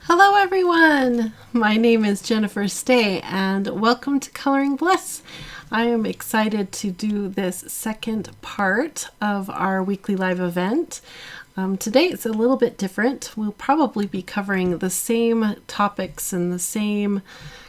Hello everyone! My name is Jennifer Stay and welcome to Coloring Bliss. I am excited to do this second part of our weekly live event. Today it's a little bit different. We'll probably be covering the same topics and the same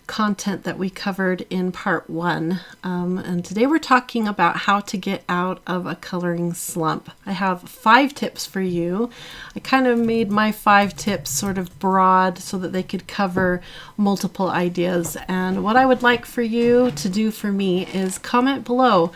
content that we covered in part one. And today we're talking about how to get out of a coloring slump. I have 5 tips for you. I kind of made my 5 tips sort of broad so that they could cover multiple ideas. And what I would like for you to do for me is comment below.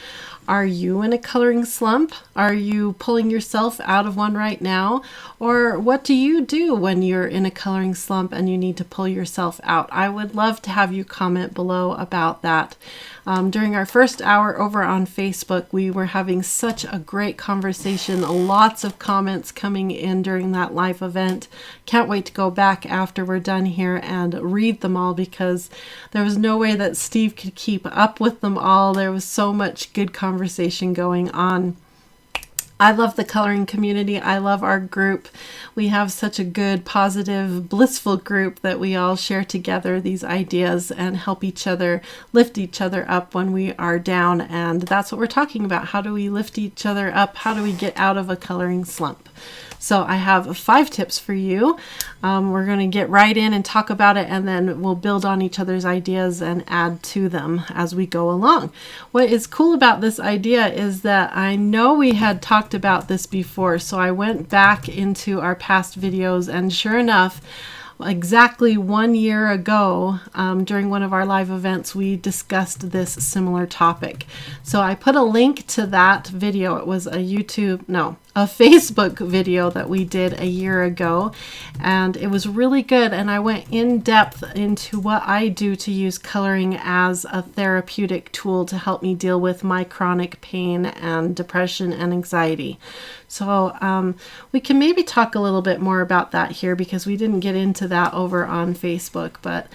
Are you in a coloring slump? Are you pulling yourself out of one right now? Or what do you do when you're in a coloring slump and you need to pull yourself out? I would love to have you comment below about that. During our first hour over on Facebook, we were having such a great conversation. Lots of comments coming in during that live event. Can't wait to go back after we're done here and read them all because there was no way that Steve could keep up with them all. There was so much good conversation going on. I love the coloring community. I love our group. We have such a good, positive, blissful group that we all share together these ideas and help each other, lift each other up when we are down. And that's what we're talking about. How do we lift each other up? How do we get out of a coloring slump? So I have 5 tips for you. We're going to get right in and talk about it, and then we'll build on each other's ideas and add to them as we go along. What is cool about this idea is that I know we had talked about this before, so I went back into our past videos, and sure enough, exactly 1 year ago, during one of our live events, we discussed this similar topic. So I put a link to that video. It was a Facebook video that we did a year ago, and it was really good. And I went in depth into what I do to use coloring as a therapeutic tool to help me deal with my chronic pain and depression and anxiety. So we can maybe talk a little bit more about that here because we didn't get into that over on Facebook, but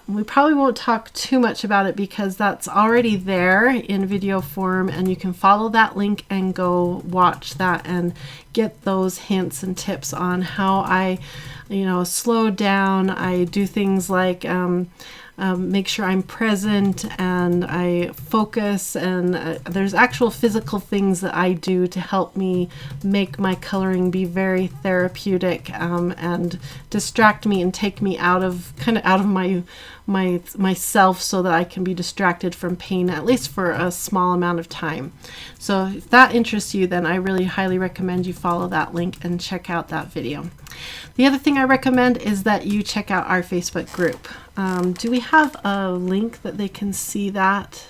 we probably won't talk too much about it because that's already there in video form, and you can follow that link and go watch that and get those hints and tips on how I, slow down. I do things like make sure I'm present and I focus, and there's actual physical things that I do to help me make my coloring be very therapeutic and distract me and take me out of myself so that I can be distracted from pain at least for a small amount of time. So if that interests you, then I really highly recommend you follow that link and check out that video. The other thing I recommend is that you check out our Facebook group. Do we have a link that they can see that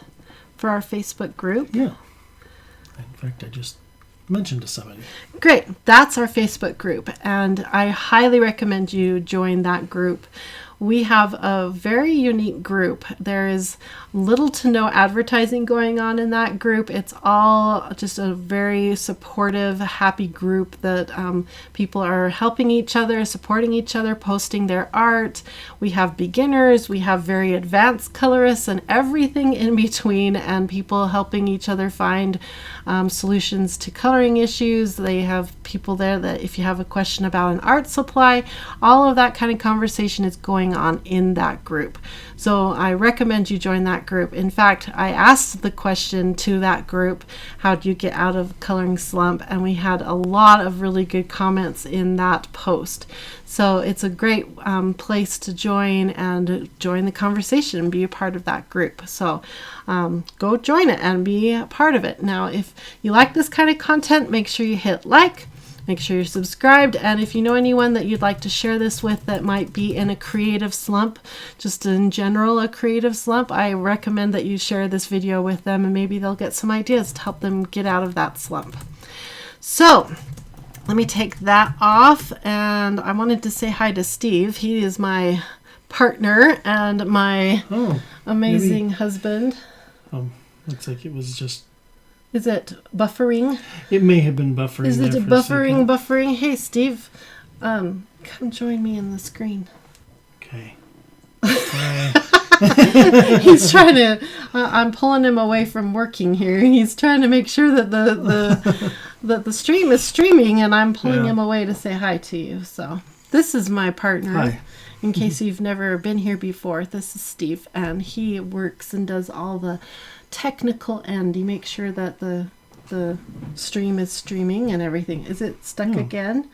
for our Facebook group? Yeah. In fact, I just mentioned to somebody. Great. That's our Facebook group, and I highly recommend you join that group. We have a very unique group. There is little to no advertising going on in that group. It's all just a very supportive, happy group that people are helping each other, supporting each other, posting their art. We have beginners, we have very advanced colorists, and everything in between, and people helping each other find solutions to coloring issues. They have people there that if you have a question about an art supply, all of that kind of conversation is going on in that group. So I recommend you join that group. In fact, I asked the question to that group, how do you get out of coloring slump? And we had a lot of really good comments in that post. So it's a great place to join and join the conversation and be a part of that group. So go join it and be a part of it. Now, if you like this kind of content, make sure you hit like. Make sure you're subscribed, and if you know anyone that you'd like to share this with that might be in a creative slump, just in general a creative slump, I recommend that you share this video with them and maybe they'll get some ideas to help them get out of that slump. So let me take that off, and I wanted to say hi to Steve. He is my partner and my amazing husband. Looks like it was just... Is it buffering? It may have been buffering. Is it buffering? Hey, Steve, come join me in the screen. Okay. He's trying to. I'm pulling him away from working here. He's trying to make sure that the stream is streaming, and I'm pulling him away to say hi to you. So This is my partner. Hi. In case you've never been here before, this is Steve, and he works and does all the technical end. He makes sure that the stream is streaming and everything. Is it stuck again?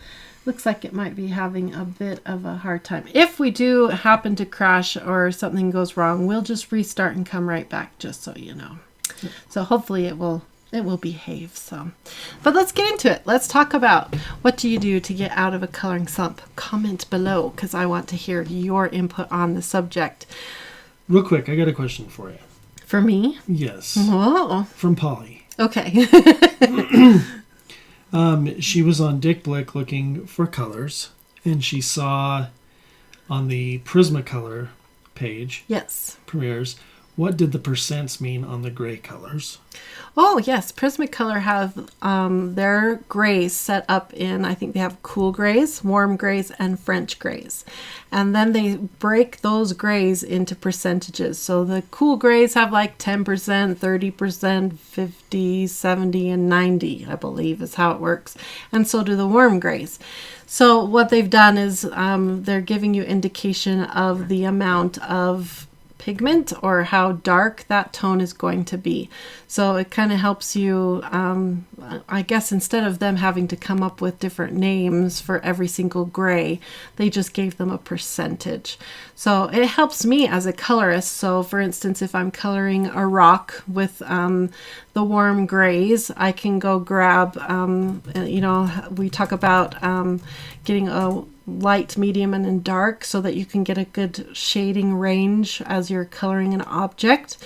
Looks like it might be having a bit of a hard time. If we do happen to crash or something goes wrong, we'll just restart and come right back, just so you know. So hopefully it will behave. So, but let's get into it. Let's talk about what do you do to get out of a coloring slump. Comment below because I want to hear your input on the subject. Real quick, I got a question for you. For me? Yes. Whoa. From Polly. Okay. She was on Dick Blick looking for colors, and she saw on the Prismacolor page, Yes. Premieres, what did the percents mean on the gray colors? Oh, yes. Prismacolor have their grays set up in, I think they have cool grays, warm grays, and French grays. And then they break those grays into percentages. So the cool grays have like 10%, 30%, 50, 70, and 90, I believe is how it works. And so do the warm grays. So what they've done is they're giving you indication of the amount of pigment or how dark that tone is going to be. So it kind of helps you, I guess instead of them having to come up with different names for every single gray, they just gave them a percentage. So it helps me as a colorist. So for instance, if I'm coloring a rock with the warm grays, I can go grab, we talk about getting a light, medium, and then dark so that you can get a good shading range as you're coloring an object.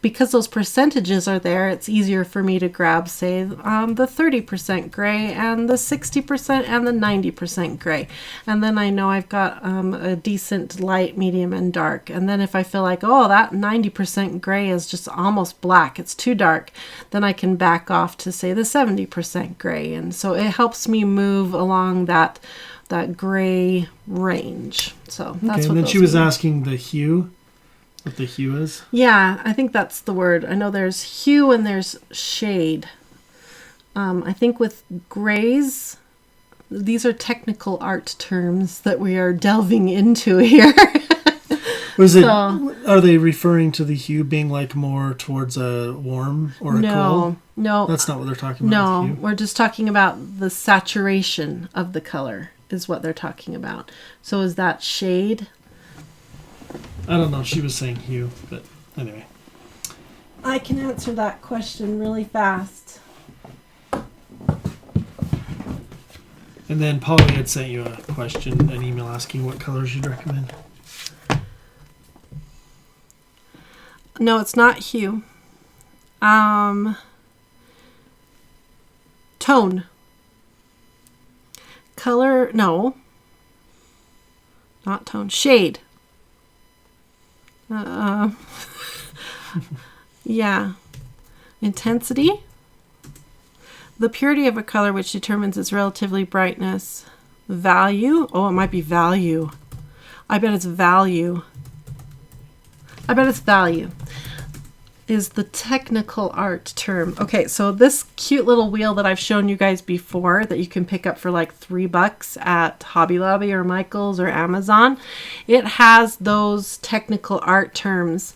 Because those percentages are there, it's easier for me to grab, say, the 30% gray and the 60% and the 90% gray. And then I know I've got a decent light, medium, and dark. And then if I feel like, oh, that 90% gray is just almost black, it's too dark, then I can back off to, say, the 70% gray. And so it helps me move along that gray range. So that's okay, what. And then she was asking the hue, what the hue is. Yeah, I think that's the word. I know there's hue and there's shade. I think with grays, these are technical art terms that we are delving into here. Are they referring to the hue being like more towards a warm or a cool? No. That's not what they're talking about. No, we're just talking about the saturation of the color is what they're talking about. So is that shade? I don't know. She was saying hue, but anyway. I can answer that question really fast. And then Polly had sent you a question, an email asking what colors you'd recommend. No, it's not hue. Tone. Color, no. Not tone. Shade. Yeah. Intensity. The purity of a color, which determines its relatively brightness. Value. Oh, it might be value. I bet it's value. Is the technical art term. Okay, so this cute little wheel that I've shown you guys before that you can pick up for like $3 at Hobby Lobby or Michael's or Amazon, it has those technical art terms.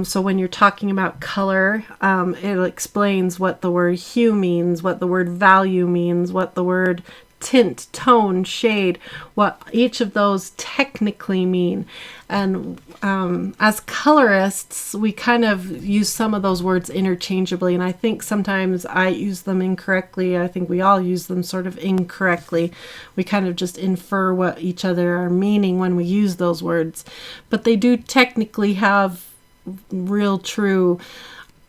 So when you're talking about color, it explains what the word hue means, what the word value means, what the word tint, tone, shade, what each of those technically mean. And as colorists, we kind of use some of those words interchangeably, and I think sometimes I use them incorrectly. I think we all use them sort of incorrectly. We kind of just infer what each other are meaning when we use those words. But they do technically have real, true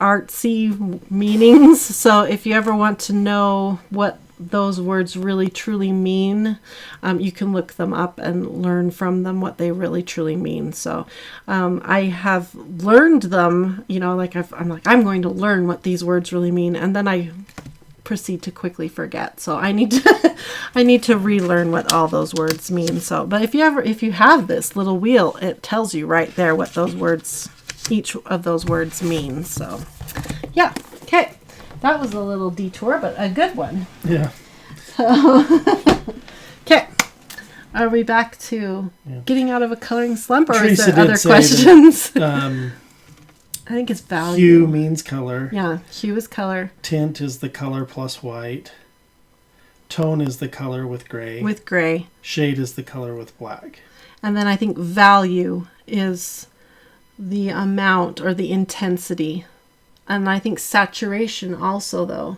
artsy meanings. So if you ever want to know what those words really truly mean, you can look them up and learn from them what they really truly mean. So I have learned them, I'm going to learn what these words really mean, and then I proceed to quickly forget. So I need to relearn what all those words mean. So, but if you have this little wheel, it tells you right there what those words, each of those words mean. So yeah, okay. That was a little detour, but a good one. Yeah. Okay. Are we back to Yeah. getting out of a coloring slump, or Teresa is there did other say questions? that, I think it's value. hue means color. Yeah, hue is color. Tint is the color plus white. Tone is the color with gray. With gray. Shade is the color with black. And then I think value is the amount or the intensity. And I think saturation also, though.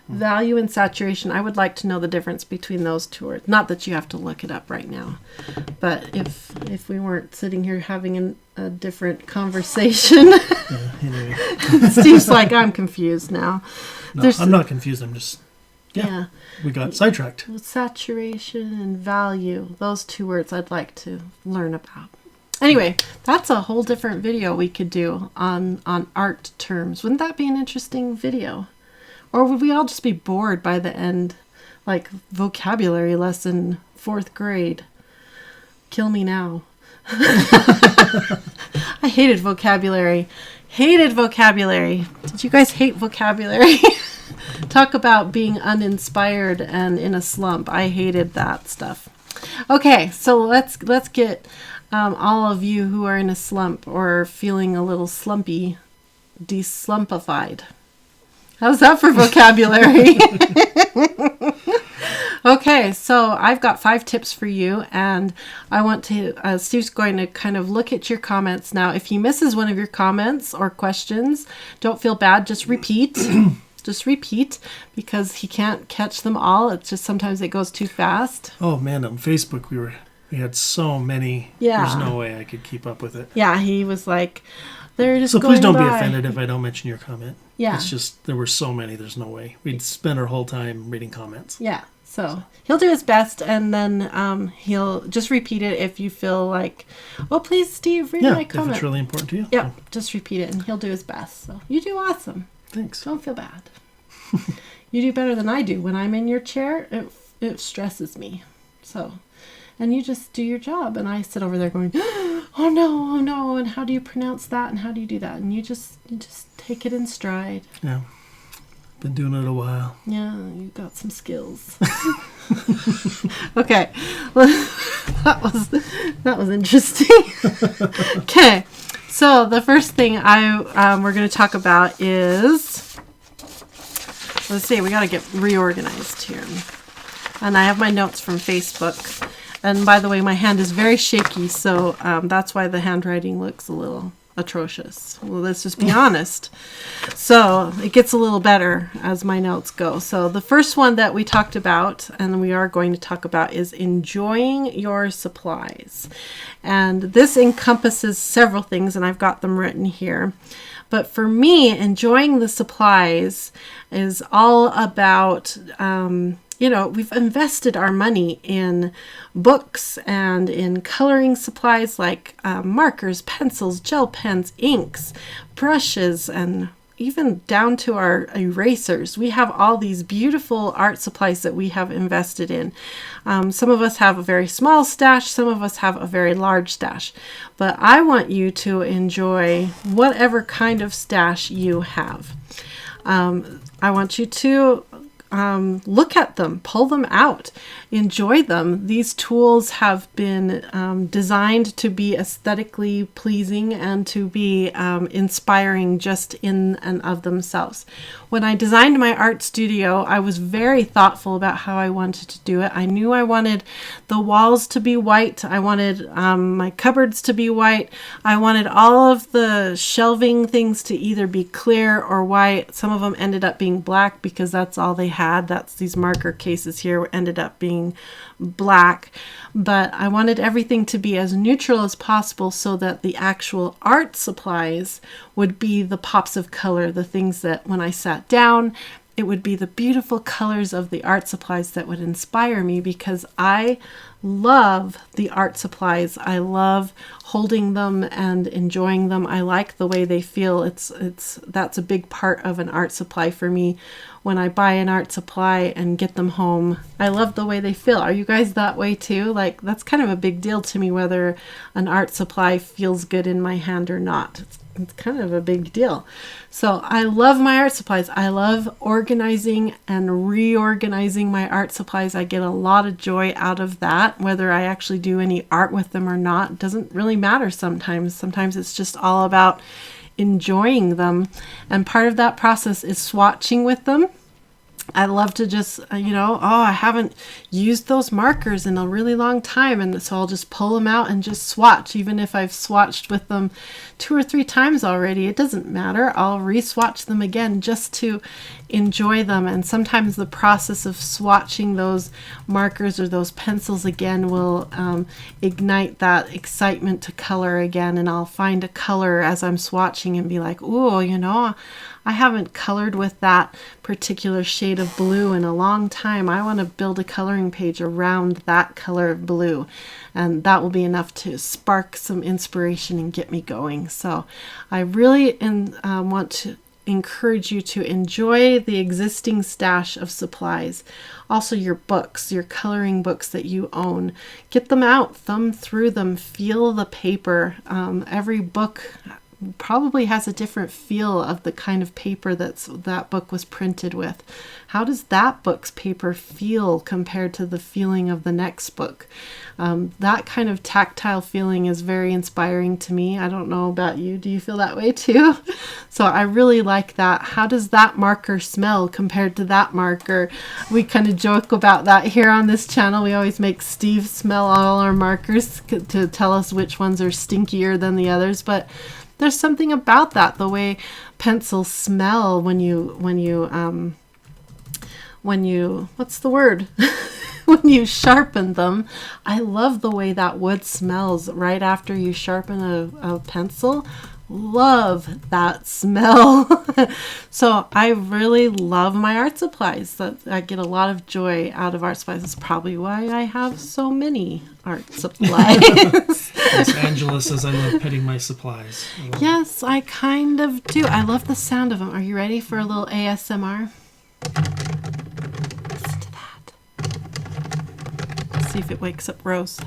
Value and saturation, I would like to know the difference between those two words. Not that you have to look it up right now. But if we weren't sitting here having a different conversation. Yeah, anyway. Steve's like, I'm confused now. No, I'm not confused. I'm just... Yeah. We got sidetracked. Saturation and value. Those two words I'd like to learn about. Anyway, that's a whole different video we could do on art terms. Wouldn't that be an interesting video? Or would we all just be bored by the end? Like vocabulary lesson, 4th grade. Kill me now. I hated vocabulary. Hated vocabulary. Did you guys hate vocabulary? Talk about being uninspired and in a slump. I hated that stuff. Okay, so let's get all of you who are in a slump or feeling a little slumpy deslumpified. How's that for vocabulary? Okay, so I've got 5 tips for you, and I want to, Steve's going to kind of look at your comments now. If he misses one of your comments or questions, don't feel bad, just repeat. Just repeat, because he can't catch them all. It's just sometimes it goes too fast. Oh man, on Facebook we had so many. Yeah. There's no way I could keep up with it. Yeah, he was like, they're just So going please don't be by. offended if I don't mention your comment. Yeah. It's just, there were so many, there's no way. We'd spend our whole time reading comments. Yeah, so he'll do his best, and then he'll just repeat it if you feel like, oh, please, Steve, read my comment. If it's really important to you. Yeah, just repeat it, and he'll do his best. So you do awesome. Thanks. Don't feel bad. You do better than I do. When I'm in your chair, it stresses me. So, and you just do your job, and I sit over there going, oh no, and how do you pronounce that, and how do you do that? And you just take it in stride. Yeah. Been doing it a while. Yeah, you got some skills. Okay, well, that was interesting. Okay, so the first thing we're going to talk about is, let's see, we got to get reorganized here. And I have my notes from Facebook. And by the way, my hand is very shaky, so that's why the handwriting looks a little atrocious. Well, let's just be honest. So it gets a little better as my notes go. So the first one that we talked about, and we are going to talk about, is enjoying your supplies. And this encompasses several things, and I've got them written here. But for me, enjoying the supplies is all about, we've invested our money in books and in coloring supplies like markers, pencils, gel pens, inks, brushes, and even down to our erasers. We have all these beautiful art supplies that we have invested in. Some of us have a very small stash, some of us have a very large stash. But I want you to enjoy whatever kind of stash you have. I want you to look at them, pull them out, enjoy them. These tools have been designed to be aesthetically pleasing and to be inspiring just in and of themselves. When I designed my art studio, I was very thoughtful about how I wanted to do it. I knew I wanted the walls to be white. I wanted my cupboards to be white. I wanted all of the shelving things to either be clear or white. Some of them ended up being black because that's all they had. That's these marker cases here ended up being black. But I wanted everything to be as neutral as possible so that the actual art supplies would be the pops of color, the things that when I sat down, it would be the beautiful colors of the art supplies that would inspire me, because I love the art supplies. I love holding them and enjoying them. I like the way they feel. That's a big part of an art supply for me. when I buy an art supply and get them home. I love the way they feel. Are you guys that way too? Like, that's kind of a big deal to me whether an art supply feels good in my hand or not. It's kind of a big deal. So I love my art supplies. I love organizing and reorganizing my art supplies. I get a lot of joy out of that. Whether I actually do any art with them or not doesn't really matter sometimes. Sometimes it's just all about enjoying them. And part of that process is swatching with them. I love to just, I haven't used those markers in a really long time. And so I'll just pull them out and just swatch. Even if I've swatched with them 2 or 3 times already, it doesn't matter. I'll re-swatch them again just to enjoy them. And sometimes the process of swatching those markers or those pencils again will ignite that excitement to color again. And I'll find a color as I'm swatching and be like, ooh, I haven't colored with that particular shade of blue in a long time. I want to build a coloring page around that color of blue. And that will be enough to spark some inspiration and get me going. So I really want to encourage you to enjoy the existing stash of supplies. Also your books, your coloring books that you own. Get them out, thumb through them, feel the paper. Every book probably has a different feel of the kind of paper that book was printed with. How does that book's paper feel compared to the feeling of the next book? That kind of tactile feeling is very inspiring to me. I don't know about you. Do you feel that way too? So I really like that. How does that marker smell compared to that marker? We kind of joke about that here on this channel. We always make Steve smell all our markers to tell us which ones are stinkier than the others, but there's something about that, the way pencils smell when you what's the word? When you sharpen them. I love the way that wood smells right after you sharpen a pencil. Love that smell. So I really love my art supplies. I get a lot of joy out of art supplies. That's probably why I have so many art supplies. Yes, Angela says I love petting my supplies. Yes, I kind of do. I love the sound of them. Are you ready for a little ASMR? Listen to that. Let's see if it wakes up Rose.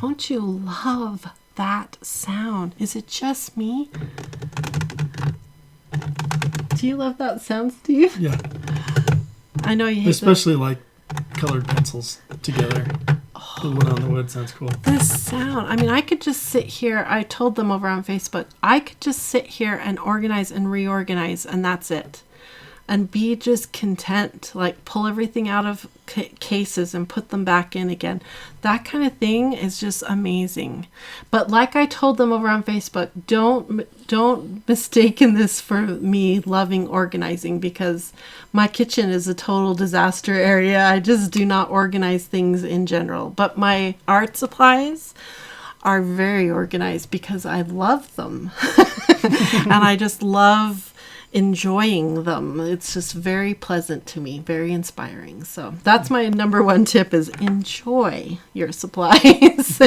Don't you love that sound? Is it just me? Do you love that sound, Steve? Yeah. I know you hate especially like colored pencils together. The wood on the wood sounds cool. This sound. I mean, I could just sit here. I told them over on Facebook, I could just sit here and organize and reorganize, and that's it. And be just content. Like, pull everything out of cases and put them back in again. That kind of thing is just amazing. But like I told them over on Facebook, don't mistaken this for me loving organizing, because my kitchen is a total disaster area. I just do not organize things in general. But my art supplies are very organized because I love them. And I just love enjoying them. It's just very pleasant to me, very inspiring. So that's my number one tip, is enjoy your supplies.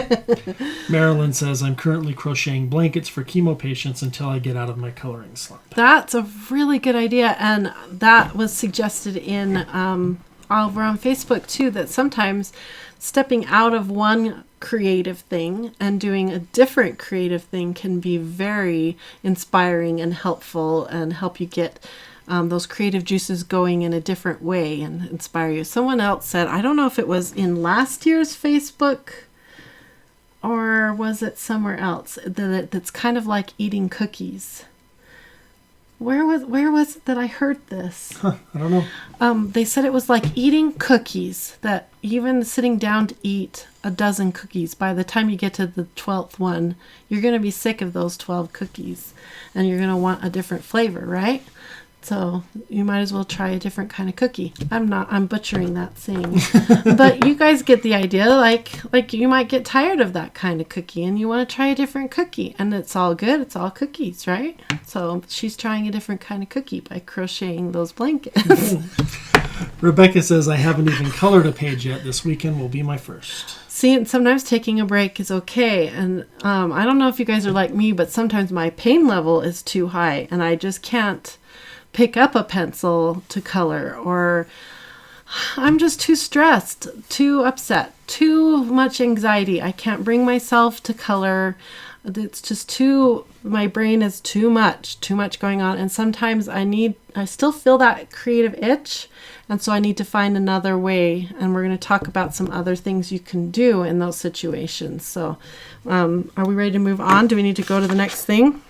Marilyn says, I'm currently crocheting blankets for chemo patients until I get out of my coloring slump. That's a really good idea. And that was suggested in over on Facebook too, that sometimes stepping out of one creative thing and doing a different creative thing can be very inspiring and helpful, and help you get those creative juices going in a different way and inspire you. Someone else said, I don't know if it was in last year's Facebook or was it somewhere else, that's kind of like eating cookies. Where was it that I heard this? I don't know. They said it was like eating cookies, that even sitting down to eat a dozen cookies, by the time you get to the 12th one, you're going to be sick of those 12 cookies and you're going to want a different flavor, right? So you might as well try a different kind of cookie. I'm butchering that saying. But you guys get the idea. Like you might get tired of that kind of cookie and you want to try a different cookie. And it's all good. It's all cookies, right? So she's trying a different kind of cookie by crocheting those blankets. Rebecca says, I haven't even colored a page yet. This weekend will be my first. See, sometimes taking a break is okay. And I don't know if you guys are like me, but sometimes my pain level is too high and I just can't pick up a pencil to color, or I'm just too stressed, too upset, too much anxiety. I can't bring myself to color. It's just my brain is too much going on. And sometimes I still feel that creative itch. And so I need to find another way. And we're going to talk about some other things you can do in those situations. So are we ready to move on? Do we need to go to the next thing?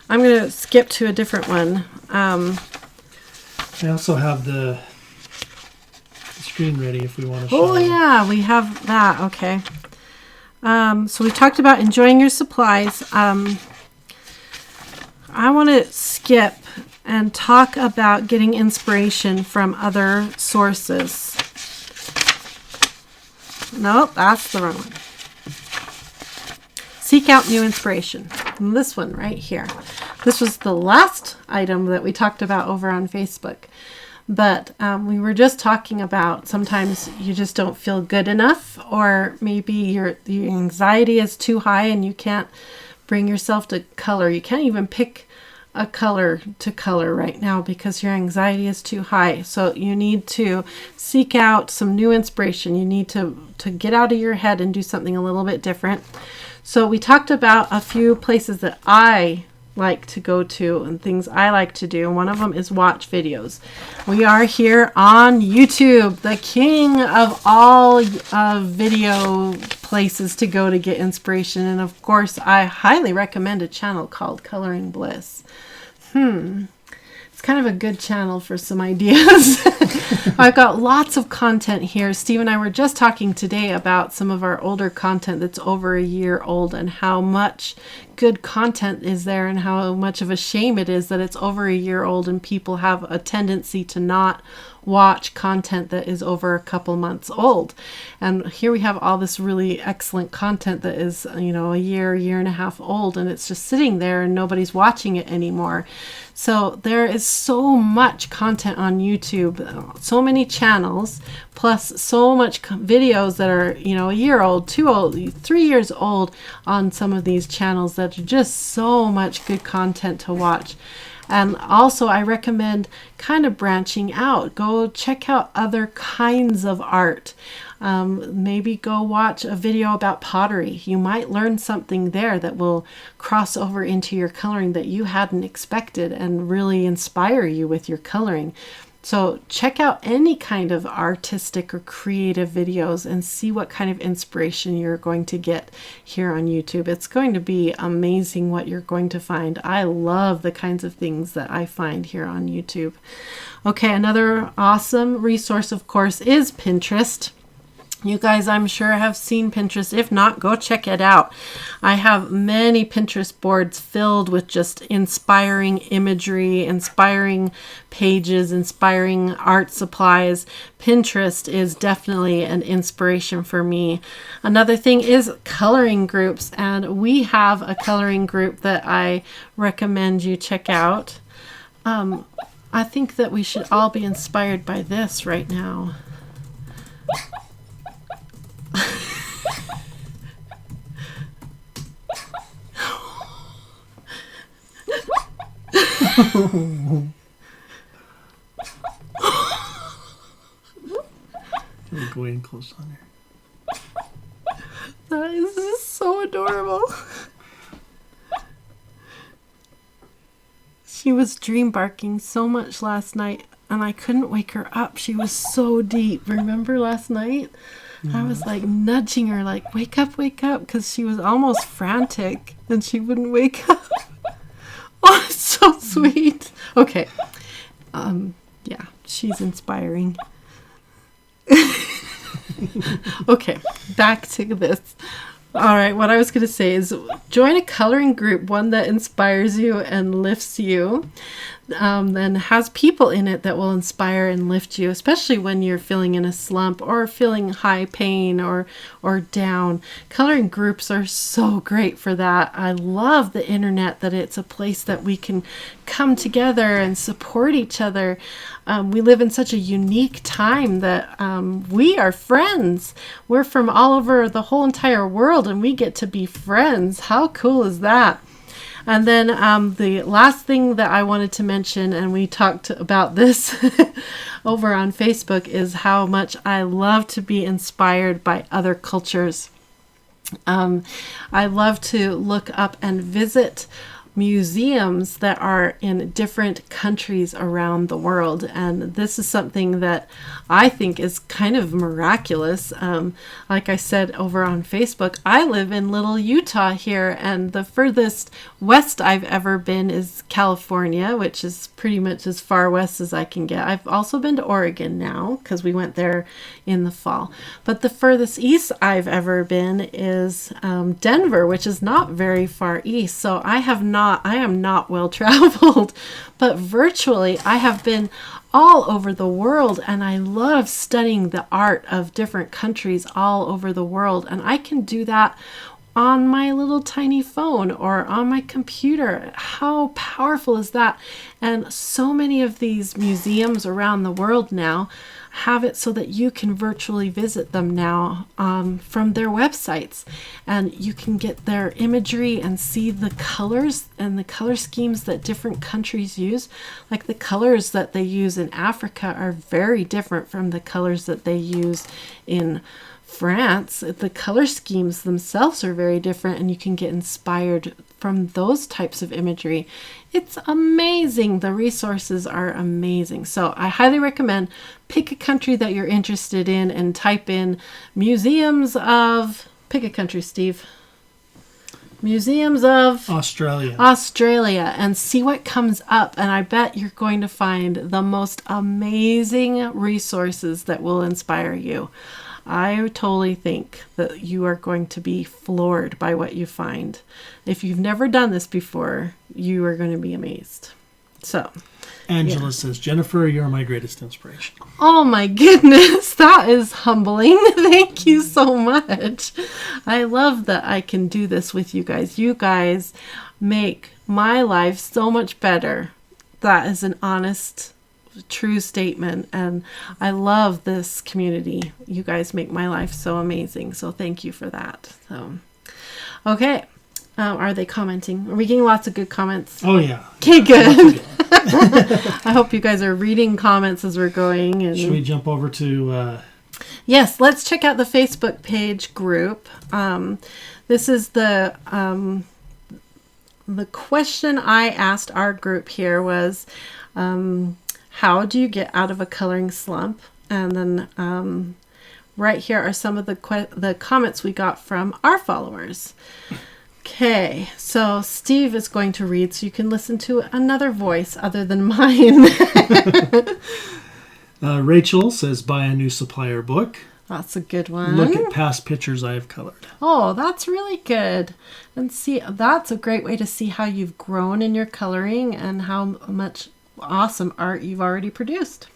I'm going to skip to a different one. I also have the screen ready if we want to show. Oh, yeah, we have that. Okay. So we talked about enjoying your supplies. I want to skip and talk about getting inspiration from other sources. Nope, that's the wrong one. Seek out new inspiration. And this one right here. This was the last item that we talked about over on Facebook. But we were just talking about sometimes you just don't feel good enough, or maybe your anxiety is too high and you can't bring yourself to color. You can't even pick a color to color right now because your anxiety is too high. So you need to seek out some new inspiration. You need to get out of your head and do something a little bit different. So we talked about a few places that I like to go to and things I like to do. One of them is watch videos. We are here on YouTube, the king of all video places to go to get inspiration. And of course, I highly recommend a channel called Coloring Bliss. It's kind of a good channel for some ideas. I've got lots of content here. Steve and I were just talking today about some of our older content that's over a year old and how much good content is there and how much of a shame it is that it's over a year old and people have a tendency to not watch content that is over a couple months old. And here we have all this really excellent content that is, a year and a half old, and it's just sitting there and nobody's watching it anymore. So there is so much content on YouTube, so many channels, plus so much videos that are, a year old, 2 old, 3 years old on some of these channels that are just so much good content to watch. And also I recommend kind of branching out. Go check out other kinds of art. Maybe go watch a video about pottery. You might learn something there that will cross over into your coloring that you hadn't expected and really inspire you with your coloring. So check out any kind of artistic or creative videos and see what kind of inspiration you're going to get here on YouTube. It's going to be amazing what you're going to find. I love the kinds of things that I find here on YouTube. Okay, another awesome resource, of course, is Pinterest. You guys, I'm sure, have seen Pinterest. If not, go check it out. I have many Pinterest boards filled with just inspiring imagery, inspiring pages, inspiring art supplies. Pinterest is definitely an inspiration for me. Another thing is coloring groups, and we have a coloring group that I recommend you check out. I think that we should all be inspired by this right now. Go in close on her. That is just so adorable. She was dream barking so much last night and I couldn't wake her up. She was so deep. Remember last night? I was like nudging her like, wake up, because she was almost frantic and she wouldn't wake up. Oh, it's so sweet. Okay. Yeah, she's inspiring. Okay, back to this. All right, what I was going to say is join a coloring group, one that inspires you and lifts you, and has people in it that will inspire and lift you, especially when you're feeling in a slump or feeling high pain or down. Coloring groups are so great for that. I love the internet, that it's a place that we can come together and support each other. We live in such a unique time that we are friends. We're from all over the whole entire world and we get to be friends. How cool is that? And then the last thing that I wanted to mention, and we talked about this over on Facebook, is how much I love to be inspired by other cultures. I love to look up and visit museums that are in different countries around the world, and this is something that I think is kind of miraculous. Like I said over on Facebook, I live in little Utah here, and the furthest west I've ever been is California, which is pretty much as far west as I can get. I've also been to Oregon now because we went there in the fall, but the furthest east I've ever been is Denver, which is not very far east. So I am not well traveled, but virtually I have been all over the world, and I love studying the art of different countries all over the world, and I can do that on my little tiny phone or on my computer. How powerful is that? And so many of these museums around the world now have it so that you can virtually visit them now from their websites, and you can get their imagery and see the colors and the color schemes that different countries use. Like the colors that they use in Africa are very different from the colors that they use in France. The color schemes themselves are very different, and you can get inspired from those types of imagery. It's amazing. The resources are amazing. So I highly recommend pick a country that you're interested in and type in museums of, pick a country, Steve. Museums of Australia, and see what comes up. And I bet you're going to find the most amazing resources that will inspire you. I totally think that you are going to be floored by what you find. If you've never done this before, you are going to be amazed. So, Angela says, Jennifer, you're my greatest inspiration. Oh my goodness, that is humbling. Thank you so much. I love that I can do this with you guys. You guys make my life so much better. That is an honest, true statement, and I love this community. You guys make my life so amazing, so thank you for that. So, okay, are they commenting? Are we getting lots of good comments? Oh yeah. Okay, good. I hope you guys are reading comments as we're going. And should we jump over to yes, let's check out the Facebook page group. This is the question I asked our group here was, how do you get out of a coloring slump? And then right here are some of the comments we got from our followers. Okay, so Steve is going to read so you can listen to another voice other than mine. Rachel says, buy a new supplier book. That's a good one. Look at past pictures I have colored. Oh, that's really good. And see, that's a great way to see how you've grown in your coloring and how much awesome art you've already produced.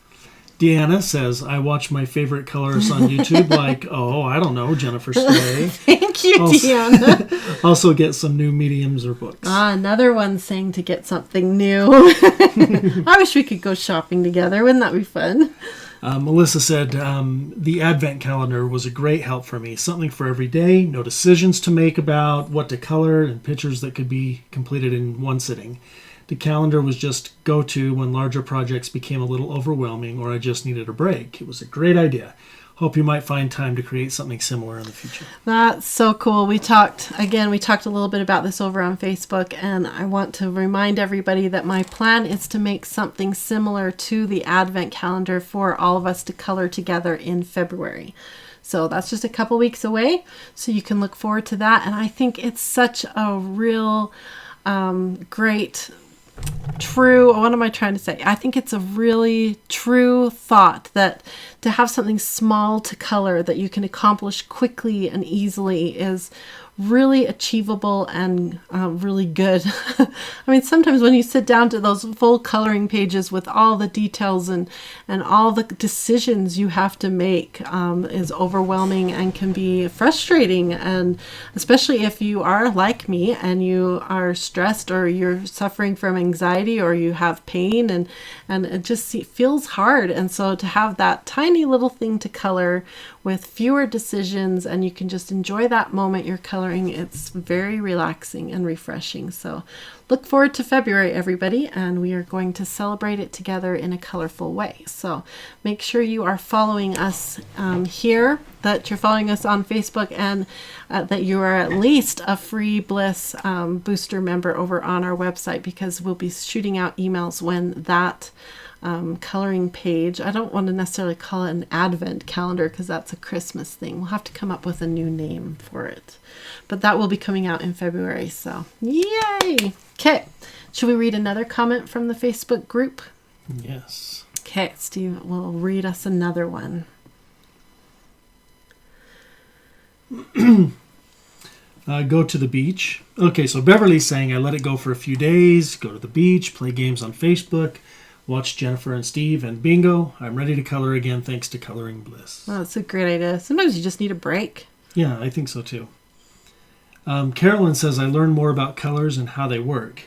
Deanna says, I watch my favorite colorists on YouTube like, I don't know, Jennifer Stay. Thank you, Deanna. Also get some new mediums or books. Another one saying to get something new. I wish we could go shopping together. Wouldn't that be fun? Melissa said, the advent calendar was a great help for me. Something for every day, no decisions to make about what to color, and pictures that could be completed in one sitting. The calendar was just go-to when larger projects became a little overwhelming or I just needed a break. It was a great idea. Hope you might find time to create something similar in the future. That's so cool. We talked a little bit about this over on Facebook, and I want to remind everybody that my plan is to make something similar to the Advent calendar for all of us to color together in February. So that's just a couple weeks away, so you can look forward to that. And I think it's such a real great true, what am I trying to say? I think it's a really true thought that to have something small to color that you can accomplish quickly and easily is really achievable and really good. I mean, sometimes when you sit down to those full coloring pages with all the details and all the decisions you have to make is overwhelming and can be frustrating. And especially if you are like me and you are stressed or you're suffering from anxiety or you have pain and it just feels hard. And so to have that tiny little thing to color with fewer decisions, and you can just enjoy that moment you're coloring. It's very relaxing and refreshing. So look forward to February, everybody, and we are going to celebrate it together in a colorful way. So make sure you are following us here, that you're following us on Facebook, and that you are at least a free Bliss booster member over on our website, because we'll be shooting out emails when that coloring page, I don't want to necessarily call it an advent calendar because that's a Christmas thing. We'll have to come up with a new name for it. But that will be coming out in February, so yay! Okay, should we read another comment from the Facebook group? Yes. Okay, Steve will read us another one. Go to the beach. Okay, so Beverly's saying, I let it go for a few days, go to the beach, play games on Facebook, watch Jennifer and Steve, and bingo, I'm ready to color again thanks to Coloring Bliss. Oh, that's a great idea. Sometimes you just need a break. Yeah, I think so too. Carolyn says, I learned more about colors and how they work.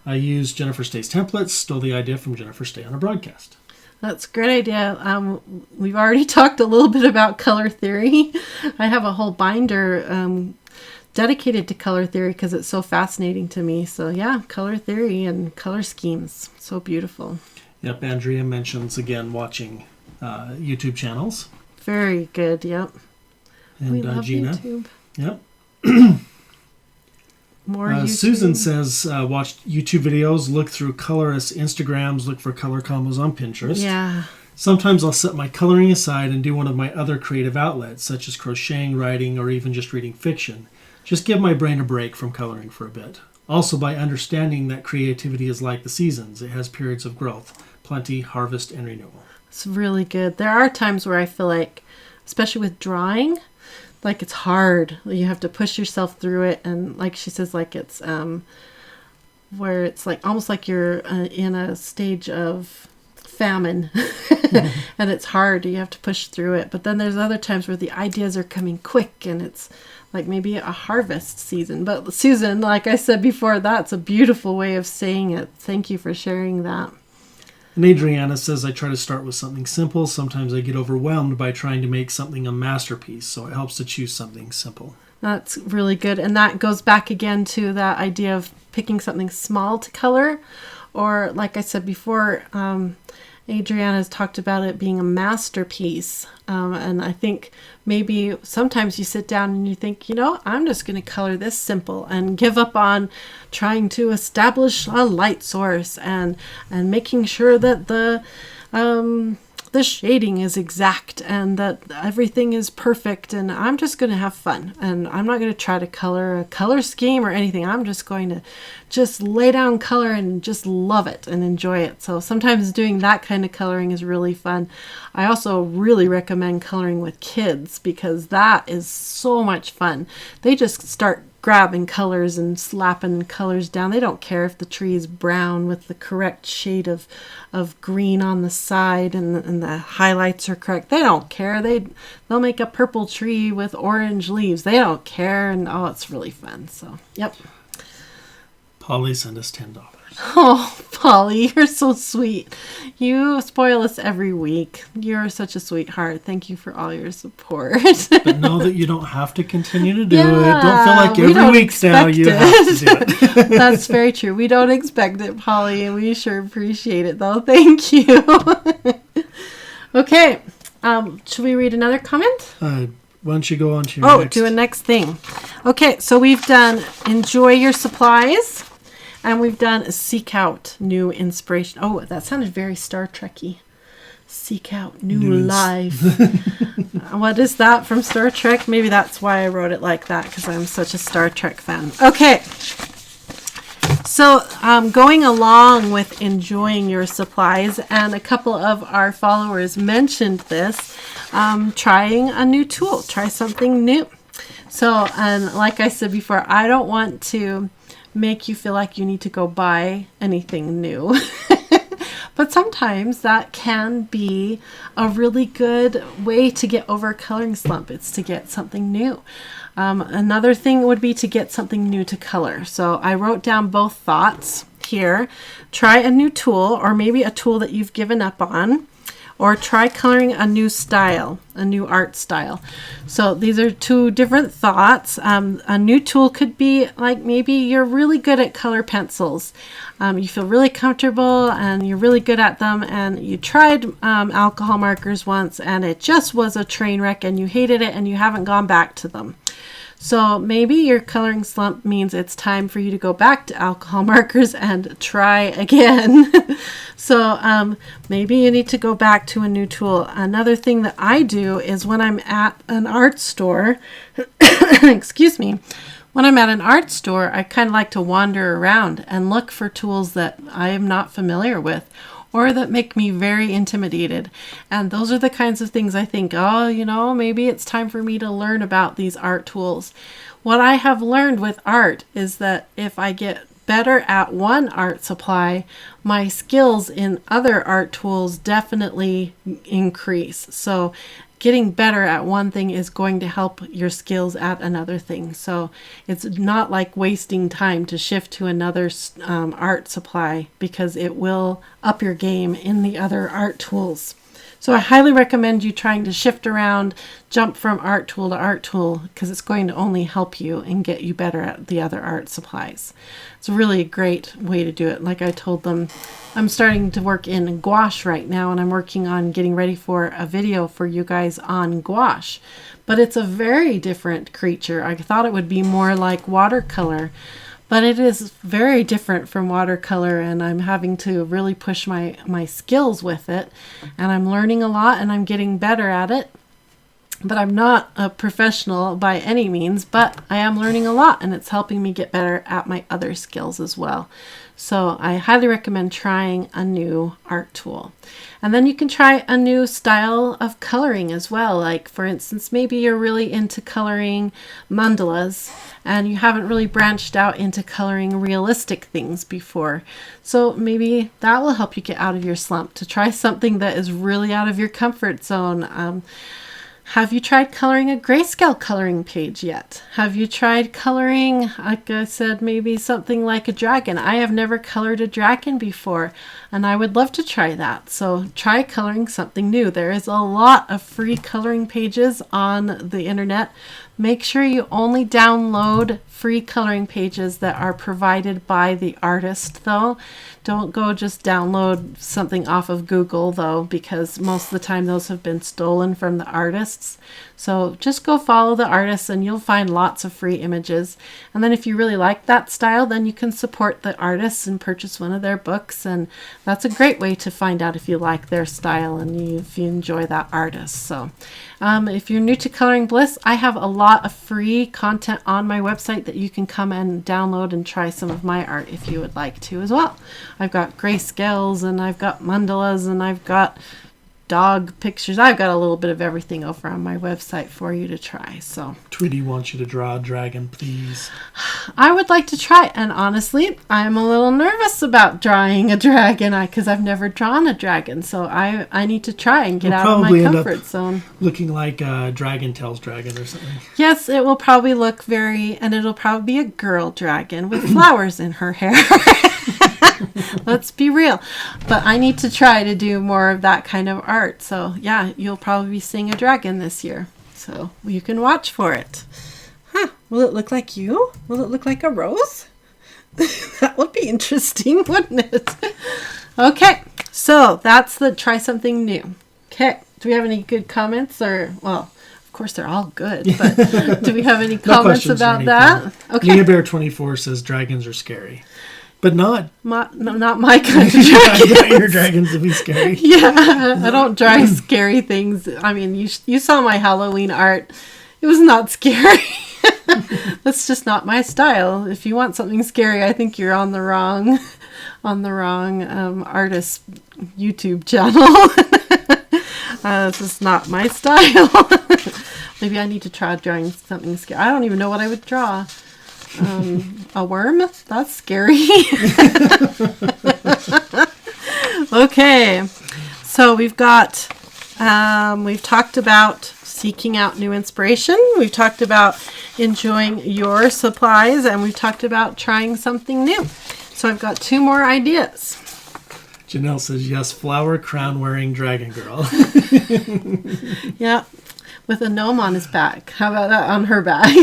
I used Jennifer Stay's templates, stole the idea from Jennifer Stay on a broadcast. That's a great idea. We've already talked a little bit about color theory. I have a whole binder dedicated to color theory because it's so fascinating to me. So yeah, color theory and color schemes. So beautiful. Yep, Andrea mentions again watching YouTube channels. Very good, yep. And we love Gina. YouTube. Yep. More YouTube. Susan says, watch YouTube videos, look through colorist Instagrams, look for color combos on Pinterest. Yeah. Sometimes I'll set my coloring aside and do one of my other creative outlets, such as crocheting, writing, or even just reading fiction. Just give my brain a break from coloring for a bit. Also, by understanding that creativity is like the seasons. It has periods of growth, plenty, harvest, and renewal. It's really good. There are times where I feel like, especially with drawing, like it's hard. You have to push yourself through it. And like she says, like it's where it's like almost like you're in a stage of famine and it's hard. You have to push through it. But then there's other times where the ideas are coming quick and it's like maybe a harvest season. But Susan, like I said before, that's a beautiful way of saying it. Thank you for sharing that. And Adriana says, I try to start with something simple. Sometimes I get overwhelmed by trying to make something a masterpiece, so it helps to choose something simple. That's really good. And that goes back again to that idea of picking something small to color. Or like I said before, Adriana's talked about it being a masterpiece. And I think maybe sometimes you sit down and you think, I'm just going to color this simple and give up on trying to establish a light source and making sure that the shading is exact and that everything is perfect, and I'm just going to have fun, and I'm not going to try to color a color scheme or anything. I'm just going to just lay down color and just love it and enjoy it. So sometimes doing that kind of coloring is really fun. I also really recommend coloring with kids because that is so much fun. They just start grabbing colors and slapping colors down. They don't care if the tree is brown with the correct shade of green on the side and the highlights are correct. They don't care. They'll make a purple tree with orange leaves. They don't care, and it's really fun. So, yep. Polly sent us $10. Oh, Polly, you're so sweet. You spoil us every week. You're such a sweetheart. Thank you for all your support. But know that you don't have to continue to do it. Don't feel like every week now you have to do it. That's very true. We don't expect it, Polly, and we sure appreciate it, though. Thank you. Okay. Should we read another comment? Why don't you go on to your next? Do a next thing. Okay, so we've done enjoy your supplies. And we've done seek out new inspiration. Oh, that sounded very Star Trek-y. Seek out new life. What is that from Star Trek? Maybe that's why I wrote it like that, because I'm such a Star Trek fan. Okay. So going along with enjoying your supplies, and a couple of our followers mentioned this, trying a new tool. Try something new. So, and like I said before, I don't want to make you feel like you need to go buy anything new. But sometimes that can be a really good way to get over a coloring slump. It's to get something new. Another thing would be to get something new to color. So I wrote down both thoughts here. Try a new tool, or maybe a tool that you've given up on, or try coloring a new style, a new art style. So these are two different thoughts. A new tool could be like maybe you're really good at color pencils. You feel really comfortable and you're really good at them, and you tried alcohol markers once and it just was a train wreck and you hated it and you haven't gone back to them. So maybe your coloring slump means it's time for you to go back to alcohol markers and try again. So maybe you need to go back to a new tool. Another thing that I do is when I'm at an art store, excuse me, when I'm at an art store, I kind of like to wander around and look for tools that I am not familiar with, or that make me very intimidated. And those are the kinds of things I think, oh, you know, maybe it's time for me to learn about these art tools. What I have learned with art is that if I get better at one art supply, my skills in other art tools definitely increase. So getting better at one thing is going to help your skills at another thing. So it's not like wasting time to shift to another art supply, because it will up your game in the other art tools. So I highly recommend you trying to shift around, jump from art tool to art tool, because it's going to only help you and get you better at the other art supplies. It's a really great way to do it. Like I told them, I'm starting to work in gouache right now, and I'm working on getting ready for a video for you guys on gouache. But it's a very different creature. I thought it would be more like watercolor, but it is very different from watercolor, and I'm having to really push my skills with it. And I'm learning a lot and I'm getting better at it. But I'm not a professional by any means, but I am learning a lot, and it's helping me get better at my other skills as well. So I highly recommend trying a new art tool. And then you can try a new style of coloring as well. Like, for instance, maybe you're really into coloring mandalas and you haven't really branched out into coloring realistic things before. So maybe that will help you get out of your slump, to try something that is really out of your comfort zone. Have you tried coloring a grayscale coloring page yet? Have you tried coloring, like I said, maybe something like a dragon? I have never colored a dragon before, and I would love to try that. So try coloring something new. There is a lot of free coloring pages on the internet. Make sure you only download free coloring pages that are provided by the artist, though. Don't go just download something off of Google, though, because most of the time those have been stolen from the artists. So just go follow the artists and you'll find lots of free images. And then if you really like that style, then you can support the artists and purchase one of their books. And that's a great way to find out if you like their style and if you enjoy that artist. So if you're new to Coloring Bliss, I have a lot of free content on my website that you can come and download and try some of my art if you would like to as well. I've got grayscales and I've got mandalas and I've got dog pictures. I've got a little bit of everything over on my website for you to try. So Tweety wants you to draw a dragon, please. I would like to try, and honestly, I'm a little nervous about drawing a dragon because I've never drawn a dragon. So I need to try and get out of my comfort zone. Looking like a Dragon Tales dragon or something. Yes, it will probably look and it'll probably be a girl dragon with flowers in her hair. Let's be real. But I need to try to do more of that kind of art. So yeah, you'll probably be seeing a dragon this year. So you can watch for it. Huh. Will it look like you? Will it look like a rose? That would be interesting, wouldn't it? Okay. So that's the try something new. Okay. Do we have any good comments or, well, of course they're all good, but do we have any comments about that? Okay. Mia Bear 24 says dragons are scary. But not my kind of dragons. Your dragons to be scary. Yeah, I don't draw scary things. I mean, you saw my Halloween art. It was not scary. That's just not my style. If you want something scary, I think you're on the wrong artist YouTube channel. This is not my style. Maybe I need to try drawing something scary. I don't even know what I would draw. A worm? That's scary. Okay, so we've talked about seeking out new inspiration. We've talked about enjoying your supplies, and we've talked about trying something new. So I've got 2 more ideas. Janelle says, yes, flower crown wearing dragon girl. Yeah, with a gnome on his back. How about that on her back?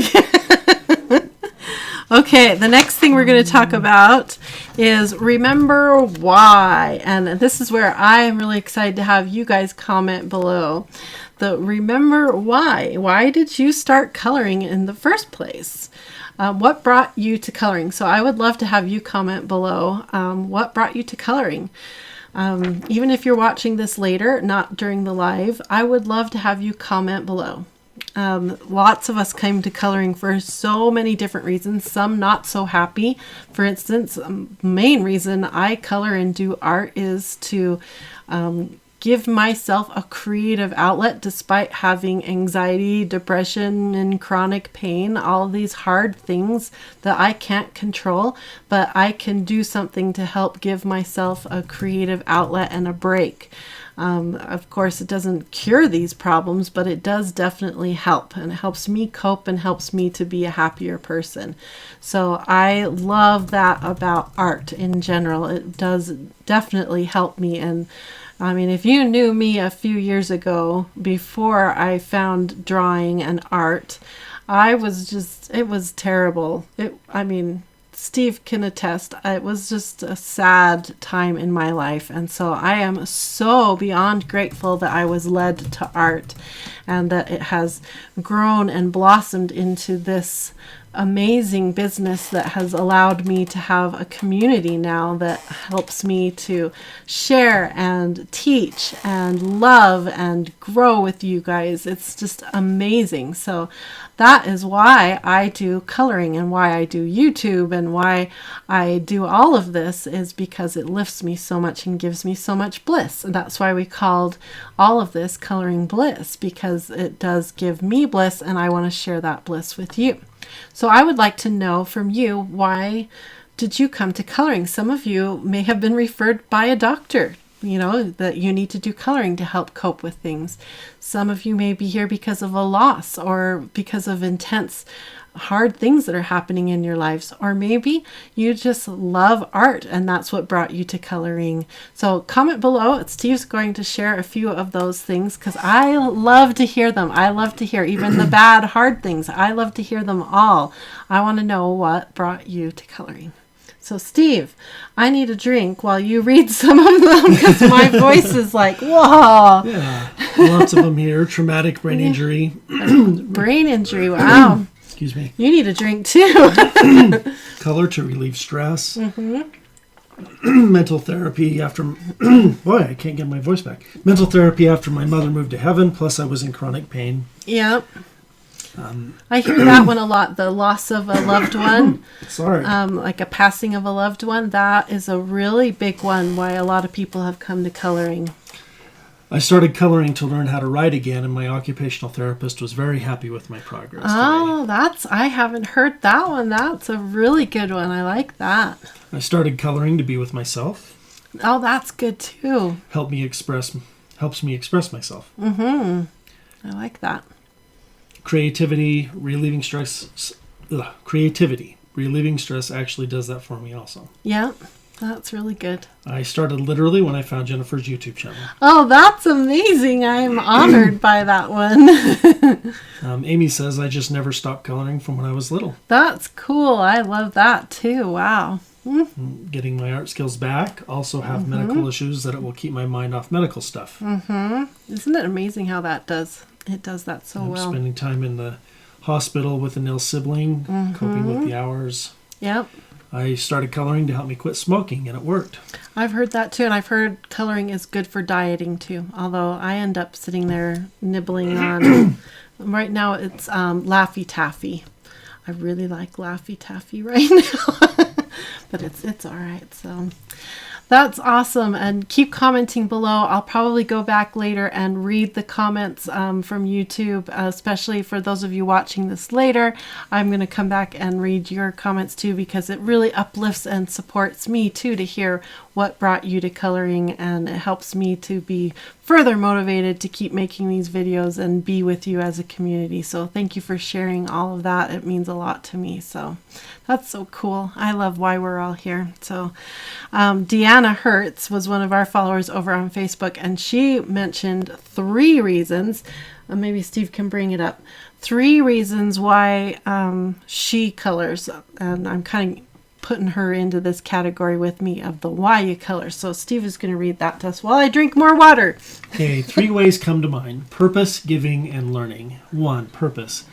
Okay, the next thing we're going to talk about is remember why. And this is where I am really excited to have you guys comment below. The remember why. Why did you start coloring in the first place? What brought you to coloring? So I would love to have you comment below. What brought you to coloring? Even if you're watching this later, not during the live, I would love to have you comment below. Lots of us came to coloring for so many different reasons, some not so happy. For instance, main reason I color and do art is to give myself a creative outlet despite having anxiety, depression, and chronic pain, all these hard things that I can't control, but I can do something to help give myself a creative outlet and a break. Of course, it doesn't cure these problems, but it does definitely help, and it helps me cope and helps me to be a happier person. So I love that about art in general. It does definitely help me. And I mean, if you knew me a few years ago, before I found drawing and art, it was terrible. Steve can attest, it was just a sad time in my life. And so I am so beyond grateful that I was led to art and that it has grown and blossomed into this amazing business that has allowed me to have a community now that helps me to share and teach and love and grow with you guys. It's just amazing. So that is why I do coloring and why I do YouTube and why I do all of this, is because it lifts me so much and gives me so much bliss. And that's why we called all of this Coloring Bliss, because it does give me bliss and I want to share that bliss with you. So I would like to know from you, why did you come to coloring? Some of you may have been referred by a doctor, that you need to do coloring to help cope with things. Some of you may be here because of a loss or because of intense, hard things that are happening in your lives. Or maybe you just love art and that's what brought you to coloring. So comment below. Steve's going to share a few of those things because I love to hear them. I love to hear even the bad, hard things. I love to hear them all. I want to know what brought you to coloring. So Steve, I need a drink while you read some of them because my voice is like, whoa. Yeah, lots of them here. Traumatic brain injury. Brain injury, wow. Excuse me. You need a drink too. Color to relieve stress. Mental therapy after... Boy, I can't get my voice back. Mental therapy after my mother moved to heaven, plus I was in chronic pain. Yep. I hear that one a lot, the loss of a loved one. Sorry. Like a passing of a loved one. That is a really big one, why a lot of people have come to coloring. I started coloring to learn how to write again, and my occupational therapist was very happy with my progress today. I haven't heard that one. That's a really good one. I like that. I started coloring to be with myself. Oh, that's good too. Helps me express myself. I like that. Creativity, relieving stress actually does that for me also. Yeah, that's really good. I started literally when I found Jennifer's YouTube channel. Oh, that's amazing. I'm honored by that one. Amy says, I just never stopped coloring from when I was little. That's cool. I love that too. Wow. Getting my art skills back. Also have medical issues that it will keep my mind off medical stuff. Isn't it amazing how that does? It does that so well. Spending time in the hospital with an ill sibling, coping with the hours. Yep. I started coloring to help me quit smoking, and it worked. I've heard that too, and I've heard coloring is good for dieting too, although I end up sitting there nibbling on... Right now it's Laffy Taffy. I really like Laffy Taffy right now. But it's all right, so... That's awesome, and keep commenting below. I'll probably go back later and read the comments from YouTube, especially for those of you watching this later. I'm going to come back and read your comments too, because it really uplifts and supports me too to hear what brought you to coloring, and it helps me to be further motivated to keep making these videos and be with you as a community. So thank you for sharing all of that. It means a lot to me. So that's so cool. I love why we're all here. So Deanna Hertz was one of our followers over on Facebook, and she mentioned 3 reasons. Maybe Steve can bring it up. 3 reasons why she colors. And I'm kind of putting her into this category with me of the why you color. So Steve is going to read that to us while I drink more water. Okay, 3 ways come to mind: purpose, giving, and learning. 1, purpose.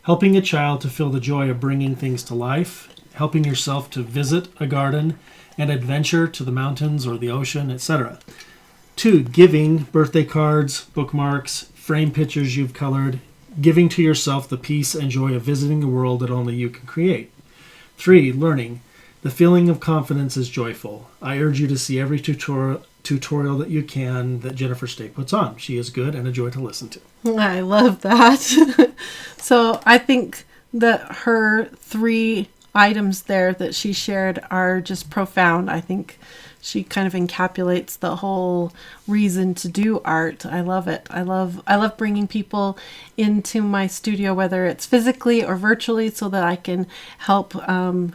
Helping a child to feel the joy of bringing things to life, helping yourself to visit a garden, and adventure to the mountains or the ocean, etc. 2, giving, birthday cards, bookmarks, frame pictures you've colored, giving to yourself the peace and joy of visiting a world that only you can create. 3, learning. The feeling of confidence is joyful. I urge you to see every tutorial that you can that Jennifer Stay puts on. She is good and a joy to listen to. I love that. So I think that her 3 items there that she shared are just profound. I think she kind of encapsulates the whole reason to do art. I love it. I love bringing people into my studio, whether it's physically or virtually, so that I can help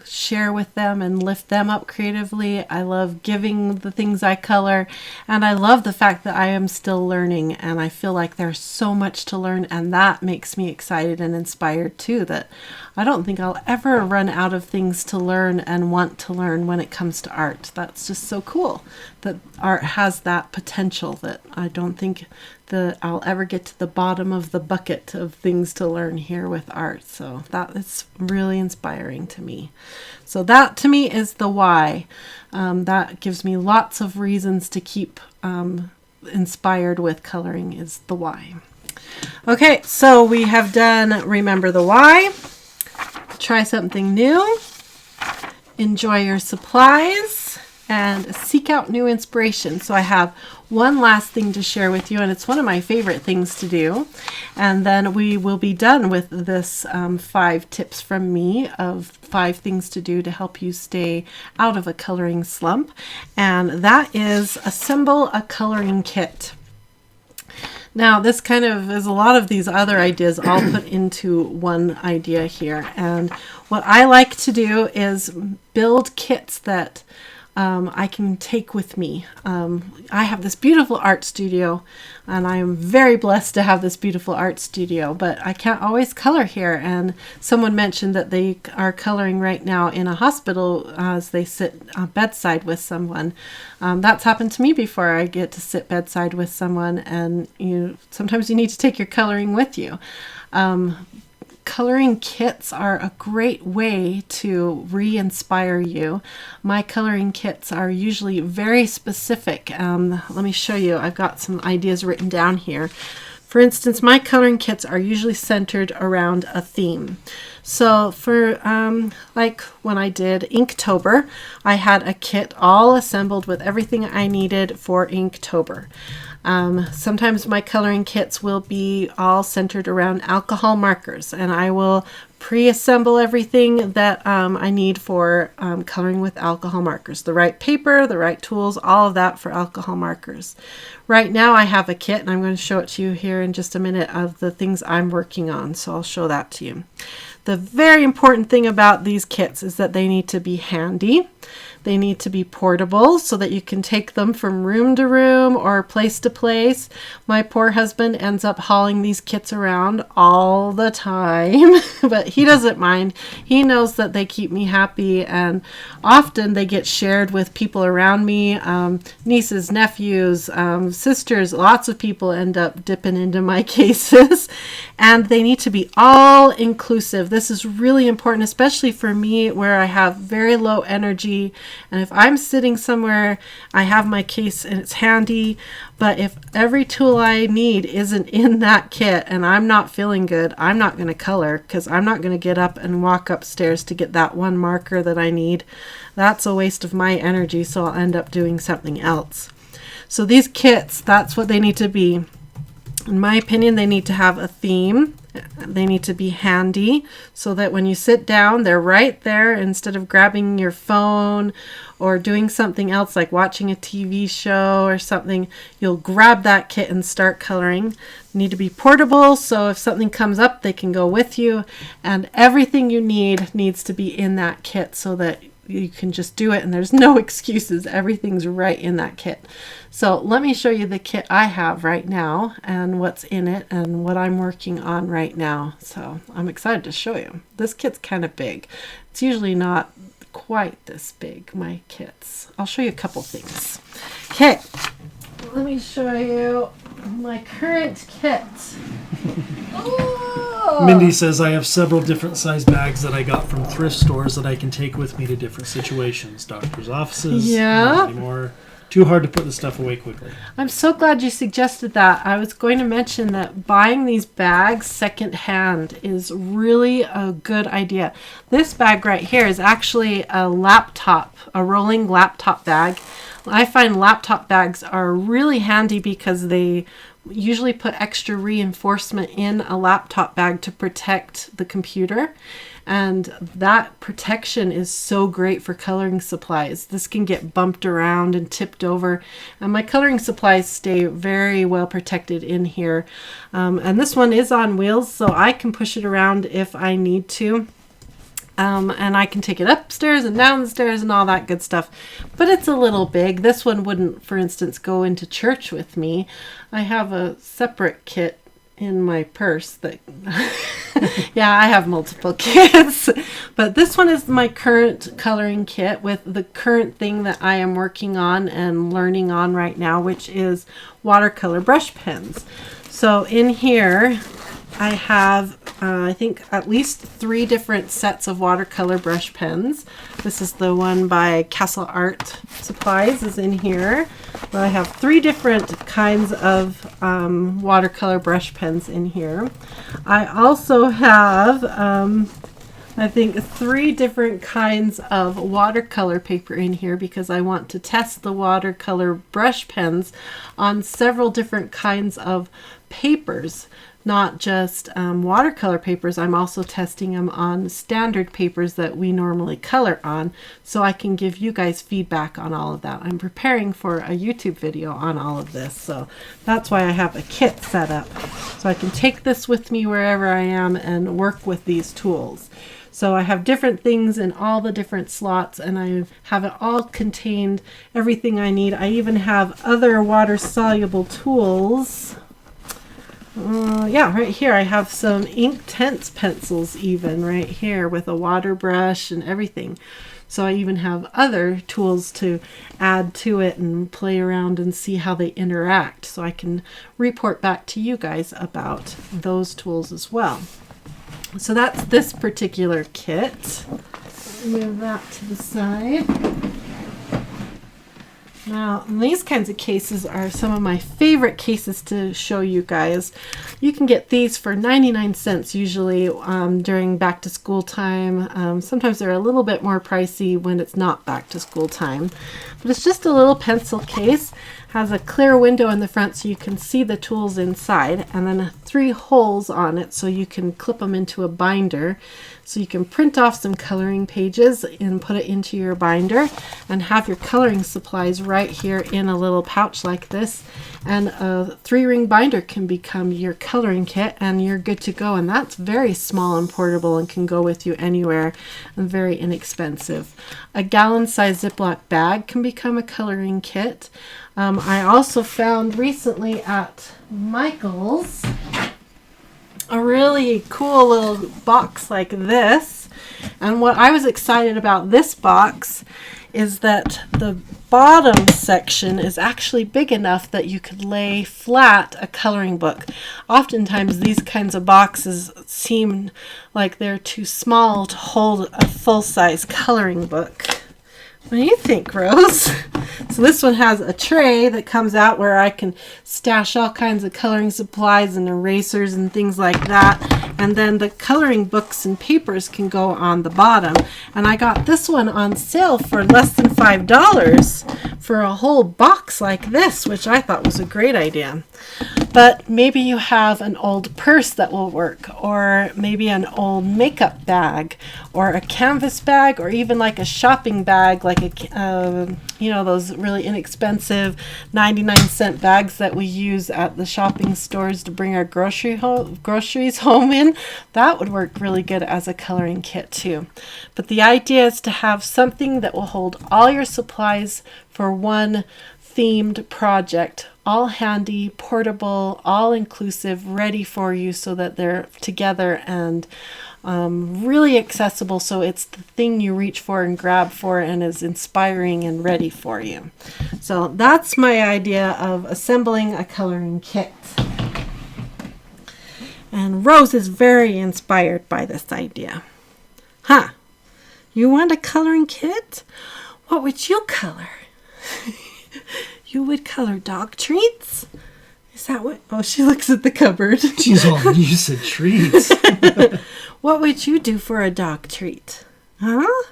share with them and lift them up creatively. I love giving the things I color, and I love the fact that I am still learning, and I feel like there's so much to learn, and that makes me excited and inspired too, that I don't think I'll ever run out of things to learn and want to learn when it comes to art. That's just so cool that art has that potential, that I don't think that I'll ever get to the bottom of the bucket of things to learn here with art. So that is really inspiring to me. So that to me is the why. That gives me lots of reasons to keep inspired with coloring, is the why. Okay, so we have done remember the why, try something new, enjoy your supplies, and seek out new inspiration. So I have one last thing to share with you, and it's one of my favorite things to do. And then we will be done with this 5 tips from me of 5 things to do to help you stay out of a coloring slump. And that is assemble a coloring kit. Now, this kind of is a lot of these other ideas all put into one idea here. And what I like to do is build kits that I can take with me. I have this beautiful art studio, and I am very blessed to have this beautiful art studio, but I can't always color here. And someone mentioned that they are coloring right now in a hospital as they sit bedside with someone. That's happened to me before. I get to sit bedside with someone, and sometimes you need to take your coloring with you. Coloring kits are a great way to re-inspire you. My coloring kits are usually very specific. Let me show you. I've got some ideas written down here. For instance, my coloring kits are usually centered around a theme. So for like when I did Inktober, I had a kit all assembled with everything I needed for Inktober. Sometimes my coloring kits will be all centered around alcohol markers, and I will pre-assemble everything that I need for coloring with alcohol markers. The right paper, the right tools, all of that for alcohol markers. Right now I have a kit, and I'm going to show it to you here in just a minute, of the things I'm working on, so I'll show that to you. The very important thing about these kits is that they need to be handy. They need to be portable so that you can take them from room to room or place to place. My poor husband ends up hauling these kits around all the time, but he doesn't mind. He knows that they keep me happy, and often they get shared with people around me, nieces, nephews, sisters. Lots of people end up dipping into my cases, and they need to be all inclusive. This is really important, especially for me where I have very low energy. And if I'm sitting somewhere, I have my case and it's handy, but if every tool I need isn't in that kit and I'm not feeling good, I'm not going to color, because I'm not going to get up and walk upstairs to get that one marker that I need. That's a waste of my energy, so I'll end up doing something else. So these kits, that's what they need to be. In my opinion, they need to have a theme. They need to be handy so that when you sit down, they're right there instead of grabbing your phone or doing something else like watching a TV show or something. You'll grab that kit and start coloring. Need to be portable, so if something comes up, they can go with you. And everything you need needs to be in that kit so that you can just do it and there's no excuses. Everything's right in that kit. So let me show you the kit I have right now and what's in it and what I'm working on right now. So I'm excited to show you. This kit's kind of big. It's usually not quite this big, my kits. I'll show you a couple things. Okay, let me show you my current kit. Mindy says I have several different size bags that I got from thrift stores that I can take with me to different situations, doctor's offices, Yeah. not anymore. Too hard to put the stuff away quickly. I'm so glad you suggested that. I was going to mention that buying these bags secondhand is really a good idea. This bag right here is actually a rolling laptop bag. I find laptop bags are really handy because they usually put extra reinforcement in a laptop bag to protect the computer. And that protection is so great for coloring supplies. This can get bumped around and tipped over. And my coloring supplies stay very well protected in here. And this one is on wheels, so I can push it around if I need to. And I can take it upstairs and downstairs and all that good stuff. But it's a little big. This one wouldn't, for instance, go into church with me. I have a separate kit in my purse that yeah, I have multiple kits, but this one is my current coloring kit with the current thing that I am working on and learning on right now, which is watercolor brush pens. So in here I have I think at least 3 different sets of watercolor brush pens. This is the one by Castle Art Supplies is in here. But I have 3 different kinds of watercolor brush pens in here. I also have I think 3 different kinds of watercolor paper in here because I want to test the watercolor brush pens on several different kinds of papers. Not just watercolor papers, I'm also testing them on standard papers that we normally color on, so I can give you guys feedback on all of that. I'm preparing for a YouTube video on all of this, so that's why I have a kit set up. So I can take this with me wherever I am and work with these tools. So I have different things in all the different slots and I have it all contained, everything I need. I even have other water-soluble tools. Yeah, right here I have some Inktense pencils even right here with a water brush and everything. So I even have other tools to add to it and play around and see how they interact. So I can report back to you guys about those tools as well. So that's this particular kit. Move that to the side. Now, these kinds of cases are some of my favorite cases to show you guys. You can get these for 99 cents usually during back to school time. Sometimes they're a little bit more pricey when it's not back to school time. But it's just a little pencil case. Has a clear window in the front so you can see the tools inside, and then 3 holes on it so you can clip them into a binder. So you can print off some coloring pages and put it into your binder and have your coloring supplies right here in a little pouch like this. And a 3-ring binder can become your coloring kit and you're good to go. And that's very small and portable and can go with you anywhere and very inexpensive. A gallon-sized Ziploc bag can become a coloring kit. I also found recently at Michael's a really cool little box like this. And what I was excited about this box is that the bottom section is actually big enough that you could lay flat a coloring book. Oftentimes these kinds of boxes seem like they're too small to hold a full-size coloring book. What do you think, Rose? So this one has a tray that comes out where I can stash all kinds of coloring supplies and erasers and things like that. And then the coloring books and papers can go on the bottom. And I got this one on sale for less than $5 for a whole box like this, which I thought was a great idea. But maybe you have an old purse that will work, or maybe an old makeup bag, or a canvas bag, or even like a shopping bag, like those really inexpensive 99-cent bags that we use at the shopping stores to bring our groceries home in. That would work really good as a coloring kit too. But the idea is to have something that will hold all your supplies for one themed project, all handy, portable, all inclusive, ready for you, so that they're together and really accessible, so it's the thing you reach for and grab for and is inspiring and ready for you. So that's my idea of assembling a coloring kit. And Rose is very inspired by this idea. Huh? You want a coloring kit? What would you color? You would color dog treats? Is that what? Oh, she looks at the cupboard. She's all, you said treats. What would you do for a dog treat? Huh?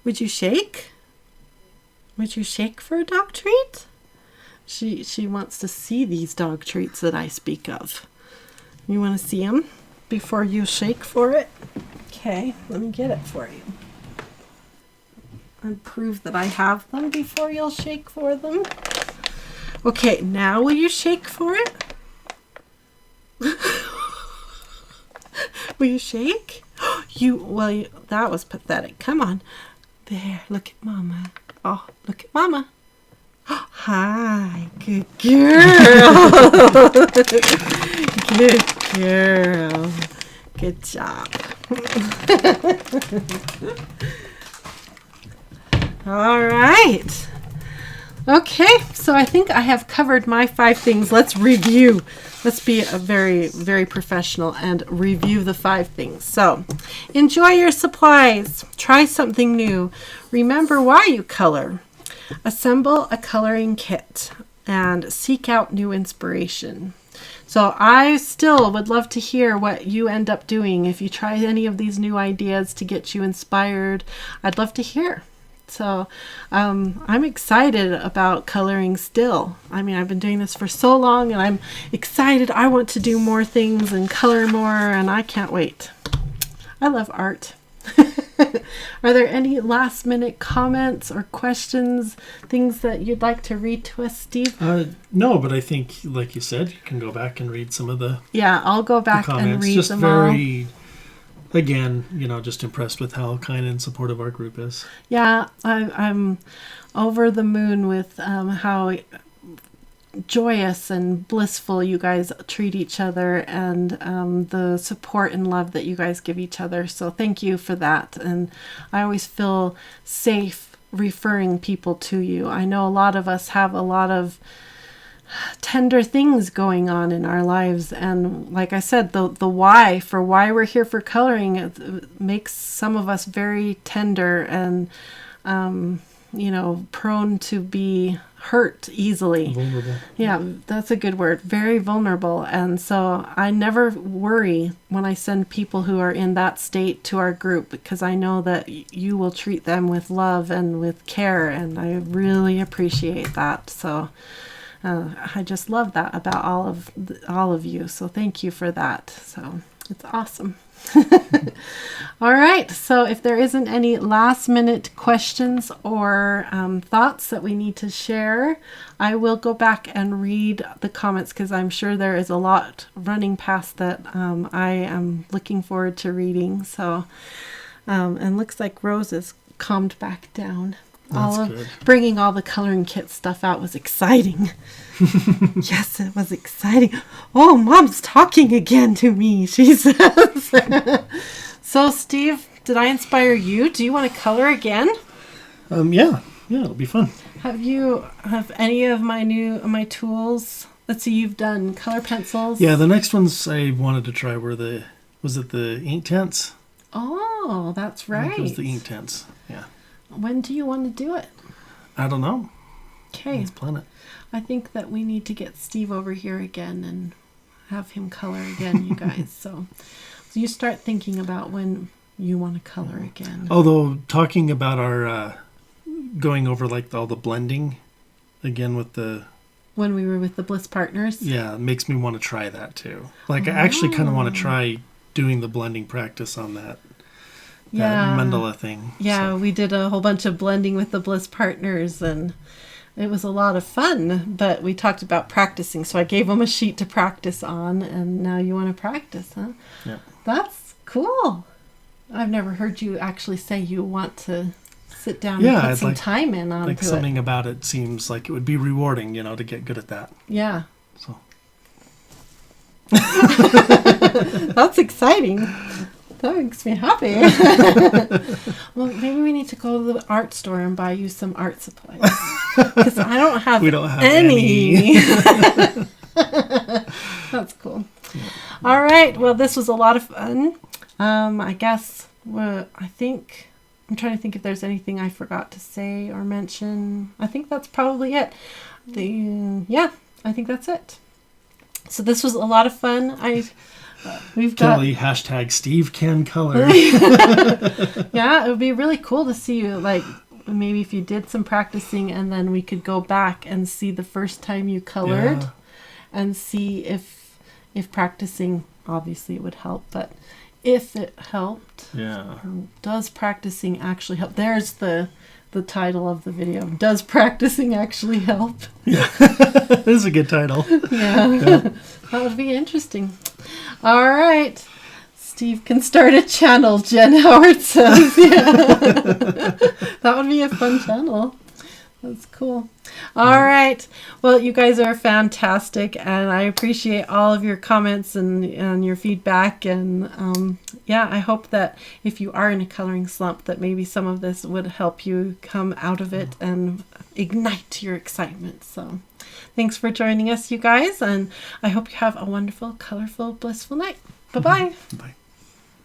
Would you shake? Would you shake for a dog treat? She wants to see these dog treats that I speak of. You want to see them before you shake for it? Okay, let me get it for you. And prove that I have them before you'll shake for them. Okay, now will you shake for it? Will you shake? That was pathetic. Come on. There, look at Mama. Oh, look at Mama. Hi, good girl. Good girl. Good job. All right. Okay, so I think I have covered my 5 things. Let's review. Let's be a very, very professional and review the 5 things. So, enjoy your supplies. Try something new. Remember why you color. Assemble a coloring kit and seek out new inspiration. So I still would love to hear what you end up doing. If you try any of these new ideas to get you inspired, I'd love to hear. So I'm excited about coloring still. I mean, I've been doing this for so long and I'm excited. I want to do more things and color more, and I can't wait. I love art. Are there any last minute comments or questions, things that you'd like to read to us, Steve? No, but I think, like you said, you can go back and read some of the Yeah, I'll go back and read just them very, all. Again, just impressed with how kind and supportive our group is. Yeah, I'm over the moon with how joyous and blissful you guys treat each other, and the support and love that you guys give each other. So thank you for that. And I always feel safe referring people to you. I know a lot of us have a lot of tender things going on in our lives, and like I said, the why we're here for coloring, it makes some of us very tender and prone to be hurt easily. Vulnerable. Yeah, that's a good word. Very vulnerable. And so I never worry when I send people who are in that state to our group, because I know that you will treat them with love and with care, and I really appreciate that. So I just love that about all of you. So thank you for that. So it's awesome. All right, so if there isn't any last minute questions or thoughts that we need to share, I will go back and read the comments, because I'm sure there is a lot running past that I am looking forward to reading. So and looks like Rose is calmed back down. That's good. Bringing all the coloring kit stuff out was exciting. Yes, it was exciting. Oh, Mom's talking again to me, she says. So, Steve, did I inspire you? Do you want to color again? Yeah, it'll be fun. Have any of my tools? Let's see, you've done color pencils. Yeah, the next ones I wanted to try were the ink tents? Oh, that's right. I think it was the ink tents, yeah. When do you want to do it? I don't know. Okay. Let's plan it. I think that we need to get Steve over here again and have him color again, you guys. So you start thinking about when you want to color again. Although talking about our going over like all the blending again with the when we were with the Bliss Partners. Yeah, it makes me want to try that too. Like I actually kind of want to try doing the blending practice on that mandala thing. Yeah, so. We did a whole bunch of blending with the Bliss Partners, and it was a lot of fun, but we talked about practicing. So I gave them a sheet to practice on, and now you want to practice, huh? Yeah. That's cool. I've never heard you actually say you want to sit down and put some time in on it. Like something about it seems like it would be rewarding, to get good at that. Yeah. So. That's exciting. That makes me happy. Well, maybe we need to go to the art store and buy you some art supplies. Because I don't have, any. That's cool. Yeah. All right. Well, this was a lot of fun. I guess, I'm trying to think if there's anything I forgot to say or mention. I think that's probably it. I think that's it. So this was a lot of fun. We've got Kelly, #Steve can color. Yeah, it would be really cool to see you, like maybe if you did some practicing and then we could go back and see the first time you colored and see if practicing, obviously it would help, but if it helped. Yeah. Does practicing actually help? There's the title of the video. Does practicing actually help? Yeah. This is a good title. Yeah. That would be interesting. All right. Steve can start a channel, Jen Howard says. Yeah. That would be a fun channel. That's cool. All right. Well, you guys are fantastic, and I appreciate all of your comments and your feedback. And I hope that if you are in a coloring slump, that maybe some of this would help you come out of it and ignite your excitement. So thanks for joining us, you guys, and I hope you have a wonderful, colorful, blissful night. Bye-bye. Bye.